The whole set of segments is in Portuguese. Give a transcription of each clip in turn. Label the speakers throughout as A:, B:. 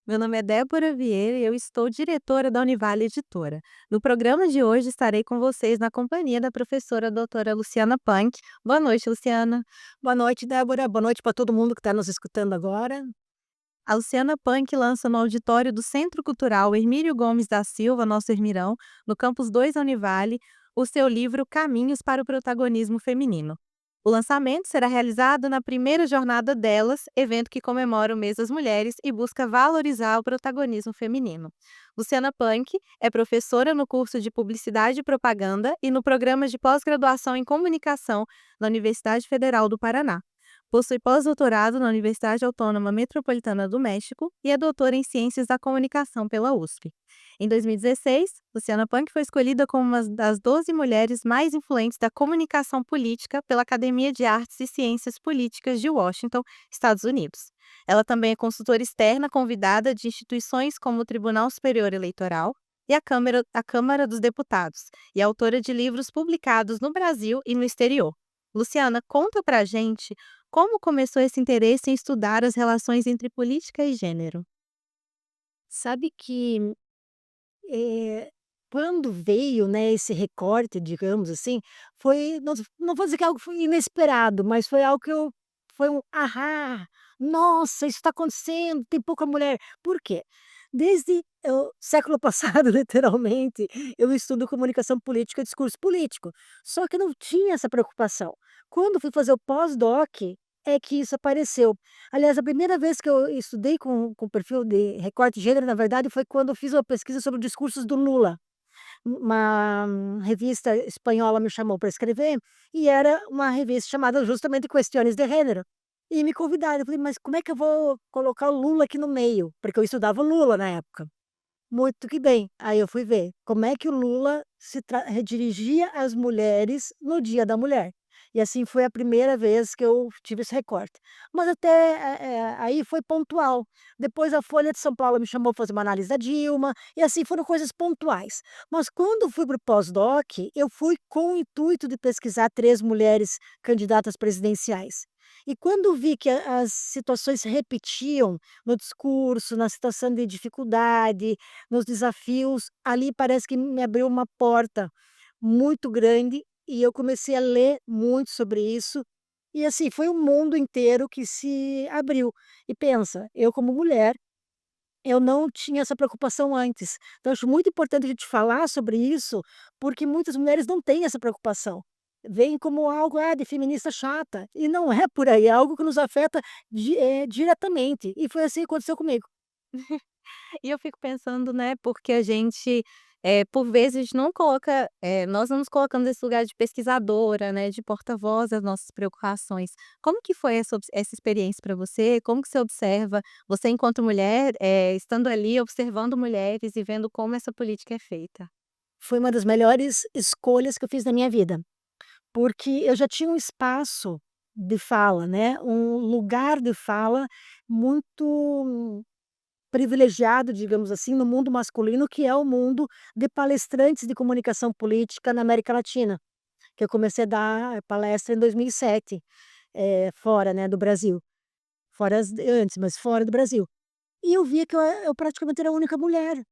A: Meu nome é Débora Vieira e eu estou diretora da Univale Editora. No programa de hoje estarei com vocês na companhia da professora doutora Luciana Punk. Boa noite, Luciana.
B: Boa noite, Débora. Boa noite para todo mundo que está nos escutando agora.
A: A Luciana Punk lança no auditório do Centro Cultural Hermílio Gomes da Silva, nosso Hermirão, no Campus 2 da Univale, o seu livro Caminhos para o Protagonismo Feminino. O lançamento será realizado na primeira jornada delas, evento que comemora o mês das mulheres e busca valorizar o protagonismo feminino. Luciana Punk é professora no curso de Publicidade e Propaganda e no programa de pós-graduação em Comunicação na Universidade Federal do Paraná. Possui pós-doutorado na Universidade Autônoma Metropolitana do México e é doutora em Ciências da Comunicação pela USP. Em 2016, Luciana Punk foi escolhida como uma das 12 mulheres mais influentes da comunicação política pela Academia de Artes e Ciências Políticas de Washington, Estados Unidos. Ela também é consultora externa convidada de instituições como o Tribunal Superior Eleitoral e a Câmara dos Deputados, e é autora de livros publicados no Brasil e no exterior. Luciana, conta pra gente como começou esse interesse em estudar as relações entre política e gênero.
B: Sabe que, eh, quando veio, né, esse recorte, digamos assim, foi não vou dizer que algo foi inesperado, mas foi algo que eu foi um "ahá", "Nossa, isso está acontecendo, tem pouca mulher". Por quê? Desde o século passado, literalmente, eu estudo comunicação política e discurso político, só que eu não tinha essa preocupação. Quando fui fazer o pós-doc, é que isso apareceu. Aliás, a primeira vez que eu estudei com perfil de recorte de gênero, na verdade, foi quando eu fiz uma pesquisa sobre discursos do Lula. Uma revista espanhola me chamou para escrever, e era uma revista chamada justamente Questões de Gênero. E me convidaram, eu falei: "Mas como é que eu vou colocar o Lula aqui no meio?", porque eu estudava o Lula na época. Muito que bem, aí eu fui ver como é que o Lula dirigia às mulheres no Dia da Mulher. E assim foi a primeira vez que eu tive esse recorte. Mas até, aí foi pontual. Depois a Folha de São Paulo me chamou para fazer uma análise da Dilma, e assim foram coisas pontuais. Mas quando fui para o pós-doc, eu fui com o intuito de pesquisar 3 mulheres candidatas presidenciais. E quando vi que as situações se repetiam no discurso, na situação de dificuldade, nos desafios, ali parece que me abriu uma porta muito grande e eu comecei a ler muito sobre isso. E assim, foi um mundo inteiro que se abriu. E pensa, eu como mulher, eu não tinha essa preocupação antes. Então acho muito importante a gente falar sobre isso, porque muitas mulheres não têm essa preocupação. Veem como algo, de feminista chata, e não é por aí, é algo que nos afeta diretamente, e foi assim que aconteceu comigo.
A: E eu fico pensando, né, porque a gente, por vezes não coloca, nós não nos colocamos nesse lugar de pesquisadora, né, de porta-voz das nossas preocupações. Como que foi essa experiência para você? Como que você observa, você enquanto mulher, estando ali observando mulheres e vendo como essa política é feita?
B: Foi uma das melhores escolhas que eu fiz na minha vida, porque eu já tinha um espaço de fala, né, um lugar de fala muito privilegiado, digamos assim, no mundo masculino, que é o mundo de palestrantes de comunicação política na América Latina, que eu comecei a dar palestra em 2007, fora, né, do Brasil, fora antes, mas fora do Brasil. E eu via que eu praticamente era a única mulher,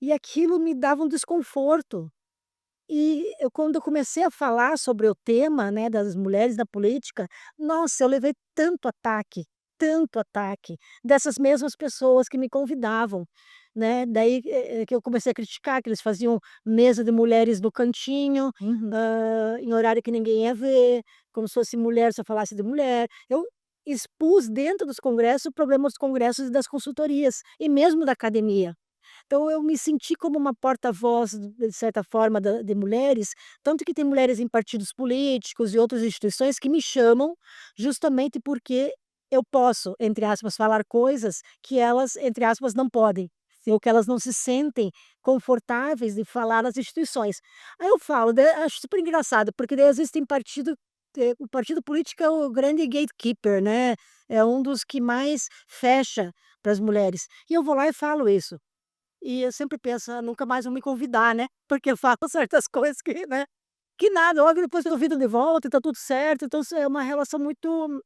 B: e aquilo me dava um desconforto. E eu quando eu comecei a falar sobre o tema, né, das mulheres na política, nossa, eu levei tanto ataque, dessas mesmas pessoas que me convidavam, né, daí, que eu comecei a criticar, que eles faziam mesa de mulheres no cantinho,
A: Uhum.
B: em horário que ninguém ia ver, como se fosse mulher só falasse de mulher. Eu expus dentro dos congressos o problema dos congressos e das consultorias, e mesmo da academia. Então eu me senti como uma porta-voz, de certa forma, de mulheres, tanto que tem mulheres em partidos políticos e outras instituições que me chamam, justamente porque eu posso, entre aspas, falar coisas que elas, entre aspas, não podem, ou que elas não se sentem confortáveis de falar nas instituições. Aí eu falo, acho super engraçado, porque daí às vezes tem partido, o partido político é o grande gatekeeper, né, é um dos que mais fecha para as mulheres. E eu vou lá e falo isso. E eu sempre penso: "Ah, nunca mais vão me convidar, né", porque eu falo certas coisas que, né. Que nada, logo depois convidam de volta e tá tudo certo, então é uma relação muito,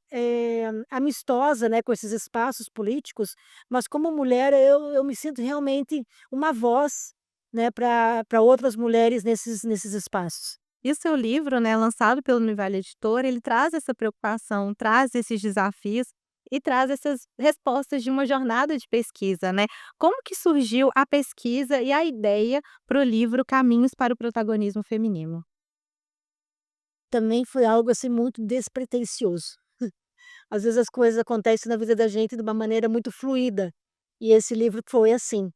B: amistosa, né, com esses espaços políticos, mas como mulher eu me sinto realmente uma voz, né, para outras mulheres nesses espaços.
A: E o seu livro, né, lançado pelo Univale Editora, ele traz essa preocupação, traz esses desafios e traz essas respostas de uma jornada de pesquisa, né. Como que surgiu a pesquisa e a ideia para o livro Caminhos para o Protagonismo Feminino?
B: Também foi algo, assim, muito despretensioso. Às vezes as coisas acontecem na vida da gente de uma maneira muito fluida, e esse livro foi assim.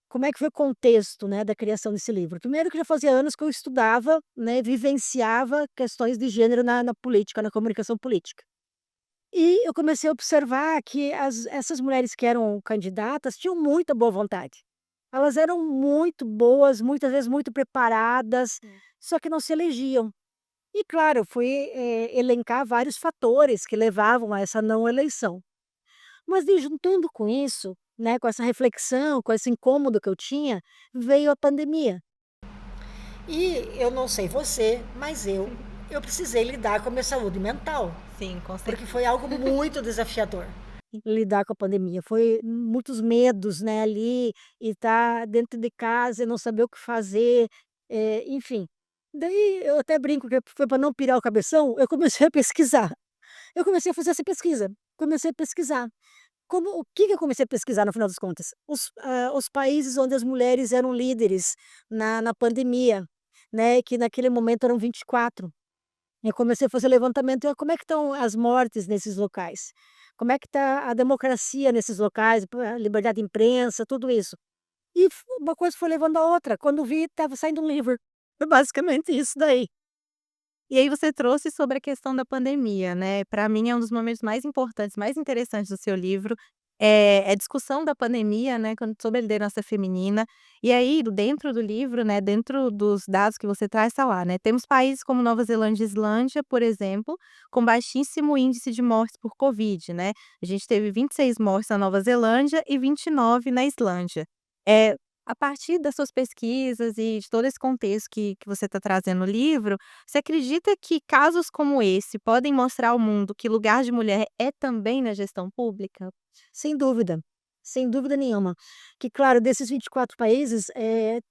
B: Como é que foi o contexto, né, da criação desse livro? Primeiro que já fazia anos que eu estudava, né, vivenciava questões de gênero na política, na comunicação política. E eu comecei a observar que essas mulheres que eram candidatas tinham muita boa vontade. Elas eram muito boas, muitas vezes muito preparadas, só que não se elegiam. E claro, eu fui, elencar vários fatores que levavam a essa não eleição. Mas e juntando com isso, né, com essa reflexão, com esse incômodo que eu tinha, veio a pandemia. E eu não sei você, mas eu precisei lidar com a minha saúde mental,
A: Sim, com
B: porque
A: certeza.
B: foi algo muito desafiador. Lidar com a pandemia, foi muitos medos, né, ali, e estar dentro de casa e não saber o que fazer, enfim. Daí eu até brinco que foi para não pirar o cabeção, eu comecei a pesquisar. Eu comecei a fazer essa pesquisa, comecei a pesquisar. O que que eu comecei a pesquisar no final das contas? Os países onde as mulheres eram líderes na pandemia, né, que naquele momento eram 24. Eu comecei a fazer levantamento, como é que estão as mortes nesses locais? Como é que está a democracia nesses locais, a liberdade de imprensa, tudo isso. E uma coisa foi levando a outra, quando vi estava saindo um livro. Foi basicamente isso daí.
A: E aí você trouxe sobre a questão da pandemia, né, para mim é um dos momentos mais importantes, mais interessantes do seu livro, é a discussão da pandemia, né, sobre a liderança feminina, e aí dentro do livro, né, dentro dos dados que você traz tá lá, né, temos países como Nova Zelândia e Islândia, por exemplo, com baixíssimo índice de mortes por covid, né, a gente teve 26 mortes na Nova Zelândia e 29 na Islândia. É a partir das suas pesquisas e de todo esse contexto que você está trazendo no livro, você acredita que casos como esse podem mostrar ao mundo que lugar de mulher é também na gestão pública?
B: Sem dúvida nenhuma. Que claro, desses 24 países,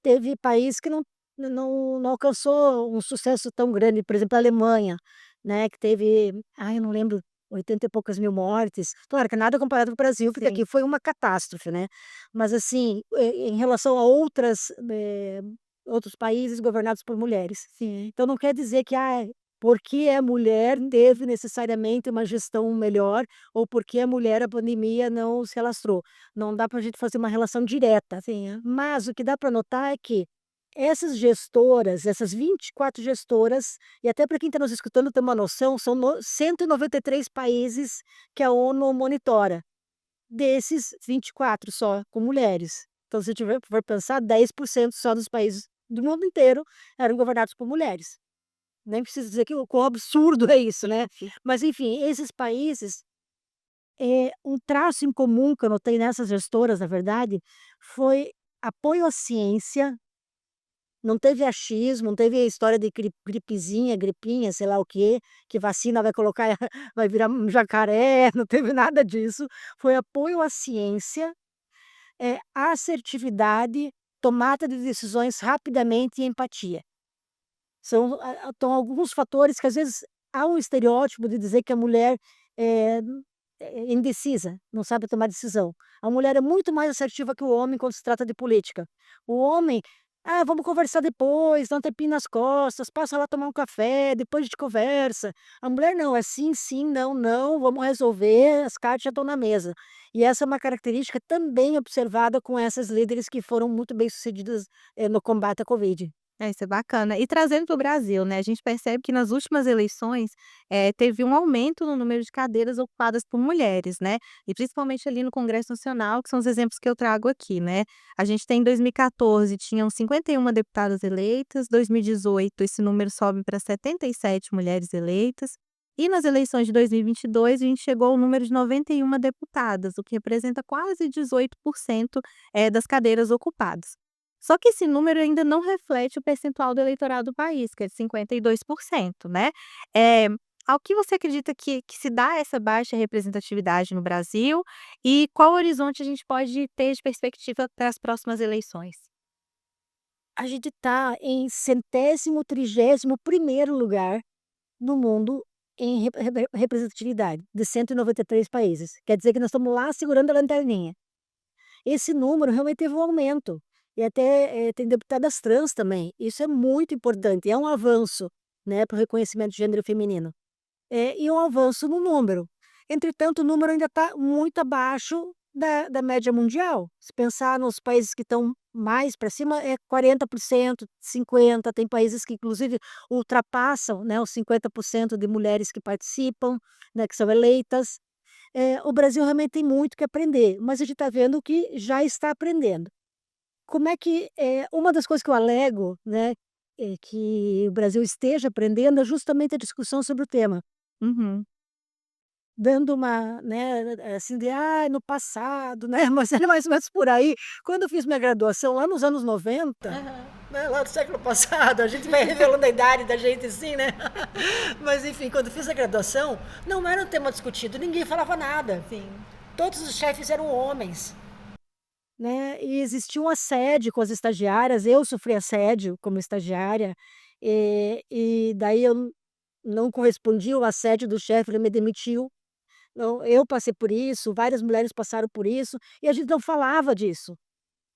B: teve país que não alcançou um sucesso tão grande, por exemplo, a Alemanha, né, que teve, eu não lembro, 80 e poucas mil mortes. Claro que nada comparado com o Brasil, porque
A: Sim.
B: aqui foi uma catástrofe, né. Mas assim, em relação a outros países governados por mulheres.
A: Sim.
B: Então não quer dizer que, porque é mulher teve necessariamente uma gestão melhor, ou porque é mulher a pandemia não se alastrou. Não dá para a gente fazer uma relação direta.
A: Sim, é.
B: Mas o que dá para notar é que essas gestoras, essas 24 gestoras, e até para quem está nos escutando ter uma noção, são 193 países que a ONU monitora. Desses, 24 só com mulheres. Então se tiver for pensar, 10% só dos países do mundo inteiro eram governados por mulheres. Nem preciso dizer que o quão absurdo é isso, né.
A: Sim.
B: Mas enfim, esses países, um traço em comum que eu notei nessas gestoras, na verdade, foi apoio à ciência, não teve achismo, não teve a história de gripezinha, gripinha, sei lá o quê, que vacina vai colocar vai virar um jacaré, não teve nada disso. Foi apoio à ciência, assertividade, tomada de decisões rapidamente e empatia. São alguns fatores que às vezes há um estereótipo de dizer que a mulher é é indecisa, não sabe tomar decisão. A mulher é muito mais assertiva que o homem quando se trata de política. O homem: "Ah, vamos conversar depois, dá um tapinha nas costas, passa lá tomar um café, depois a gente conversa". A mulher não, é sim, sim, não, não, vamos resolver, as cartas já estão na mesa. E essa é uma característica também observada com essas líderes que foram muito bem-sucedidas, no combate à covid.
A: É, isso é bacana. E trazendo para o Brasil, né, a gente percebe que nas últimas eleições, teve um aumento no número de cadeiras ocupadas por mulheres, né, e principalmente ali no Congresso Nacional, que são os exemplos que eu trago aqui, né. A gente tem em 2014 tinham 51 deputadas eleitas, 2018 esse número sobe para 77 mulheres eleitas, e nas eleições de 2022 a gente chegou ao número de 91 deputadas, o que representa quase 18%, das cadeiras ocupadas. Só que esse número ainda não reflete o percentual do eleitorado do país, que é de 52%, né. Eh, ao que você acredita que se dá essa baixa representatividade no Brasil, e qual horizonte a gente pode ter de perspectiva para as próximas eleições?
B: A gente está em centésimo, 31º lugar no mundo em representatividade, de 193 países. Quer dizer que nós estamos lá segurando a lanterninha. Esse número realmente teve um aumento, e até, tem deputadas trans também, isso é muito importante, é um avanço, né, para o reconhecimento de gênero feminino. E um avanço no número. Entretanto, o número ainda está muito abaixo da média mundial. Se pensar nos países que estão mais para cima, é 40%, 50%, tem países que inclusive ultrapassam, né, os 50% de mulheres que participam, né, que são eleitas. O Brasil realmente tem muito que aprender, mas a gente está vendo que já está aprendendo. Como é que uma das coisas que eu alego, né, que o Brasil esteja aprendendo é justamente a discussão sobre o tema.
A: Uhum.
B: Dando uma, né, assim de: "Ai, no passado", né, mas era mais ou menos por aí. Quando eu fiz minha graduação lá nos anos 90,
A: Aham.
B: né, lá do século passado, a gente vai revelando a idade da gente assim, né. Mas enfim, quando eu fiz a graduação, não era um tema discutido, ninguém falava nada.
A: Sim.
B: Todos os chefes eram homens, né, e existia um assédio com as estagiárias, eu sofri assédio como estagiária, e daí eu não correspondi ao assédio do chefe, ele me demitiu. Não, eu passei por isso, várias mulheres passaram por isso, e a gente não falava disso.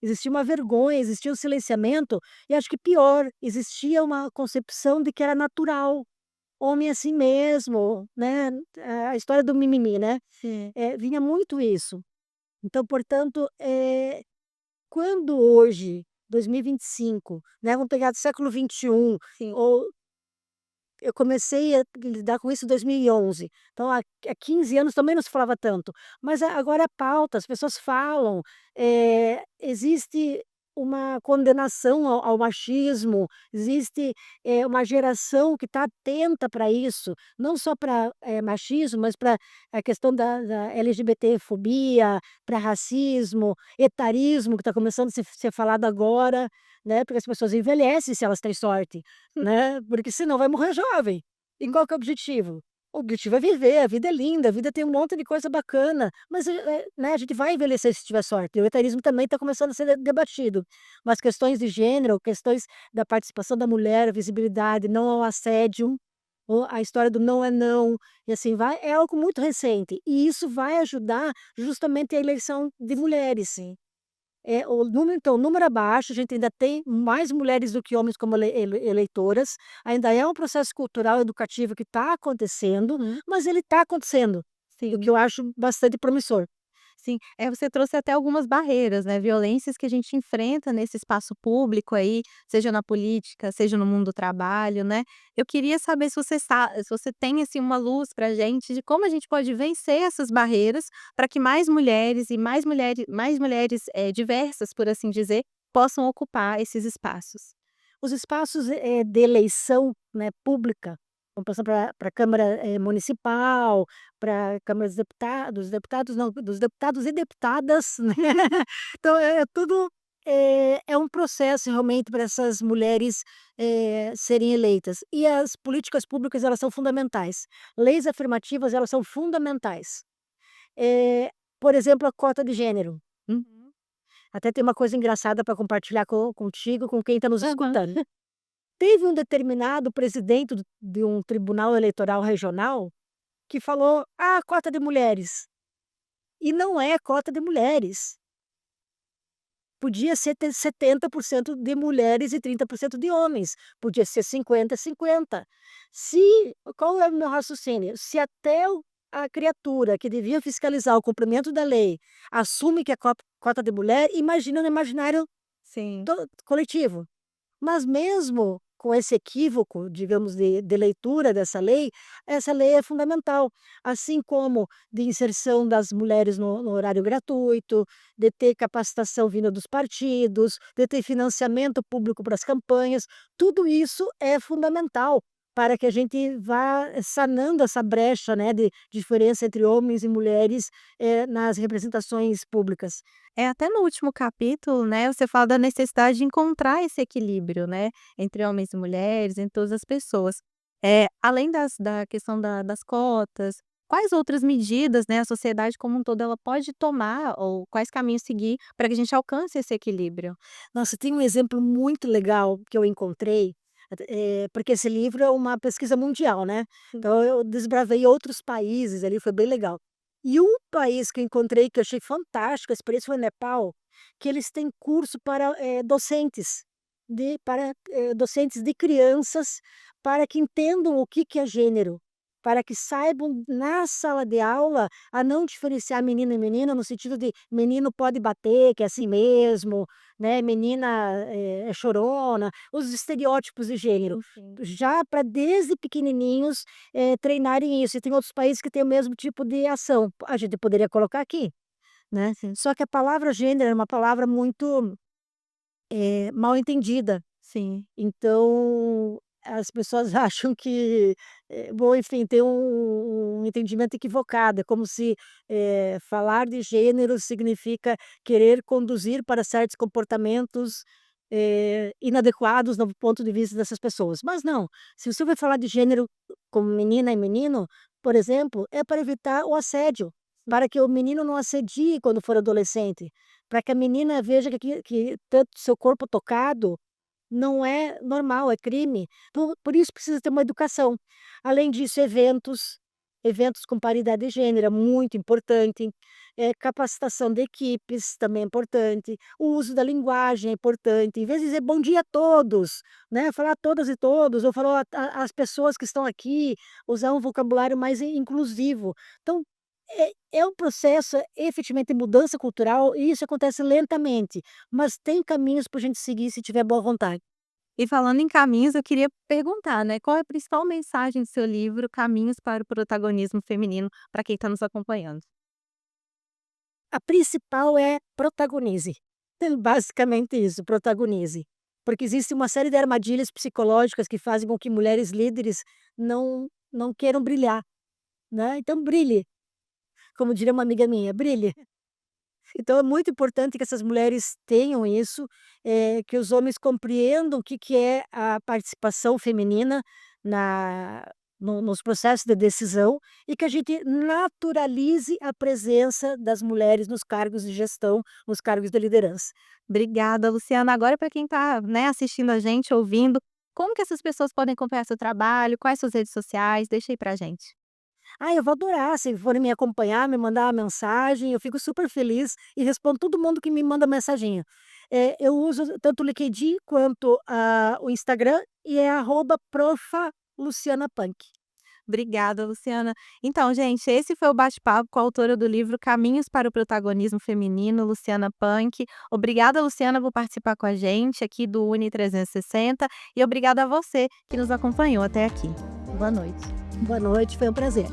B: Existia uma vergonha, existia um silenciamento, e acho que pior, existia uma concepção de que era natural, homem é assim mesmo, né, a história do mimimi, né,
A: Sim,
B: vinha muito isso. Então, portanto, quando hoje, 2025, né, vamos pegar do século 21,
A: sim.
B: ou eu comecei a lidar com isso em 2011, então há 15 anos também não se falava tanto, mas agora é pauta, as pessoas falam, existe uma condenação ao machismo, existe, uma geração que está atenta para isso, não só para machismo, mas para a questão da LGBTfobia, para racismo, etarismo, que está começando a ser falado agora, né, porque as pessoas envelhecem se elas têm sorte. Né, porque senão vai morrer jovem. E qual que é o objetivo? O objetivo é viver, a vida é linda, a vida tem um monte de coisa bacana, mas, né, a gente vai envelhecer se tiver sorte, e o etarismo também está começando a ser debatido. Mas questões de gênero, questões da participação da mulher, visibilidade, não ao assédio, ou a história do não é não, e assim vai, é algo muito recente, e isso vai ajudar justamente a eleição de mulheres. Sim. O número abaixo, a gente ainda tem mais mulheres do que homens como eleitoras, ainda é um processo cultural, educativo que está acontecendo,
A: Uhum.
B: mas ele está acontecendo, e o que
A: Sim.
B: eu acho bastante promissor.
A: Sim, você trouxe até algumas barreiras, né, violências que a gente enfrenta nesse espaço público aí, seja na política, seja no mundo do trabalho, né. Eu queria saber se você tem, assim, uma luz pra gente de como a gente pode vencer essas barreiras, para que mais mulheres e mais mulheres, diversas, por assim dizer, possam ocupar esses espaços.
B: Os espaços, de eleição, né, pública, vamos passar para a Câmara, Municipal, para a Câmara dos deputados não, dos deputados e deputadas, né. Então é tudo, é um processo realmente para essas mulheres, serem eleitas. E as políticas públicas, elas são fundamentais. Leis afirmativas, elas são fundamentais. Eh, por exemplo, a cota de gênero.
A: Uhum.
B: Até tem uma coisa engraçada para compartilhar contigo, com quem está nos
A: Aham.
B: escutando. Teve um determinado presidente de um tribunal eleitoral regional que falou: "Ah, cota de mulheres", e não é cota de mulheres, podia ser ter 70% de mulheres e 30% de homens, podia ser 50-50. Se Qual é o meu raciocínio? Se até a criatura que devia fiscalizar o cumprimento da lei assume que é cota de mulher, imagina no imaginário
A: Sim.
B: coletivo. Mas mesmo com esse equívoco, digamos, de leitura dessa lei, essa lei é fundamental, assim como de inserção das mulheres no horário gratuito, de ter capacitação vinda dos partidos, de ter financiamento público para as campanhas, tudo isso é fundamental. para que a gente vá sanando essa brecha, né, de diferença entre homens e mulheres, nas representações públicas.
A: É, até no último capítulo, né, você fala da necessidade de encontrar esse equilíbrio, né, entre homens e mulheres, entre todas as pessoas. Além da questão das cotas, quais outras medidas, né, a sociedade como um todo ela pode tomar ou quais caminhos seguir para que a gente alcance esse equilíbrio?
B: Nossa, tem um exemplo muito legal que eu encontrei, porque esse livro é uma pesquisa mundial, né,
A: Sim.
B: então eu desbravei outros países ali, foi bem legal. E um país que eu encontrei que eu achei fantástico, a experiência foi o Nepal, que eles têm curso para, docentes de crianças, para que entendam o que que é gênero, para que saibam na sala de aula a não diferenciar menino e menina, no sentido de menino pode bater, que é assim mesmo, né, menina, é chorona, os estereótipos de gênero.
A: Enfim.
B: Já para desde pequenininhos, treinarem isso, e tem outros países que têm o mesmo tipo de ação. A gente poderia colocar aqui, né.
A: Sim,
B: Só que a palavra gênero é uma palavra muito, mal entendida.
A: sim.
B: Então, as pessoas acham que, bom, enfim, tem um entendimento equivocado, é como se, falar de gênero significa querer conduzir para certos comportamentos, inadequados no ponto de vista dessas pessoas. Mas não, se você vai falar de gênero como menina e menino, por exemplo, é para evitar o assédio, para que o menino não assedie quando for adolescente, para que a menina veja que tanto seu corpo tocado não é normal, é crime. Por isso precisa ter uma educação. Além disso, eventos com paridade de gênero é muito importante, capacitação de equipes também é importante, o uso da linguagem é importante, em vez de dizer "bom dia a todos", né, falar todas e todos, ou falar a as pessoas que estão aqui, usar um vocabulário mais inclusivo. Então, é um processo, efetivamente, de mudança cultural e isso acontece lentamente, mas tem caminhos para a gente seguir se tiver boa vontade.
A: E falando em caminhos, eu queria perguntar, né, qual é a principal mensagem do seu livro Caminhos para o Protagonismo Feminino, para quem está nos acompanhando?
B: A principal é protagonize. Basicamente isso, protagonize. Porque existe uma série de armadilhas psicológicas que fazem com que mulheres líderes não queiram brilhar, né, então brilhe, como diria uma amiga minha, brilhe. Então é muito importante que essas mulheres tenham isso, que os homens compreendam o que que é a participação feminina na nos processos de decisão e que a gente naturalize a presença das mulheres nos cargos de gestão, nos cargos de liderança.
A: Obrigada, Luciana. Agora para quem está, né, assistindo a gente, ouvindo, como que essas pessoas podem acompanhar seu trabalho? Quais suas redes sociais? Deixa aí pra gente.
B: Ah, eu vou adorar, se forem me acompanhar, me mandar uma mensagem, eu fico super feliz e respondo todo mundo que me manda mensaginha. Eu uso tanto o LinkedIn quanto, o Instagram e é @profa.luciana.punk.
A: Obrigada, Luciana. Então, gente, esse foi o bate-papo com a autora do livro Caminhos para o Protagonismo Feminino, Luciana Punk. Obrigada, Luciana, por participar com a gente aqui do Uni 360 e obrigada a você que nos acompanhou até aqui. Boa noite.
B: Boa noite, foi um prazer.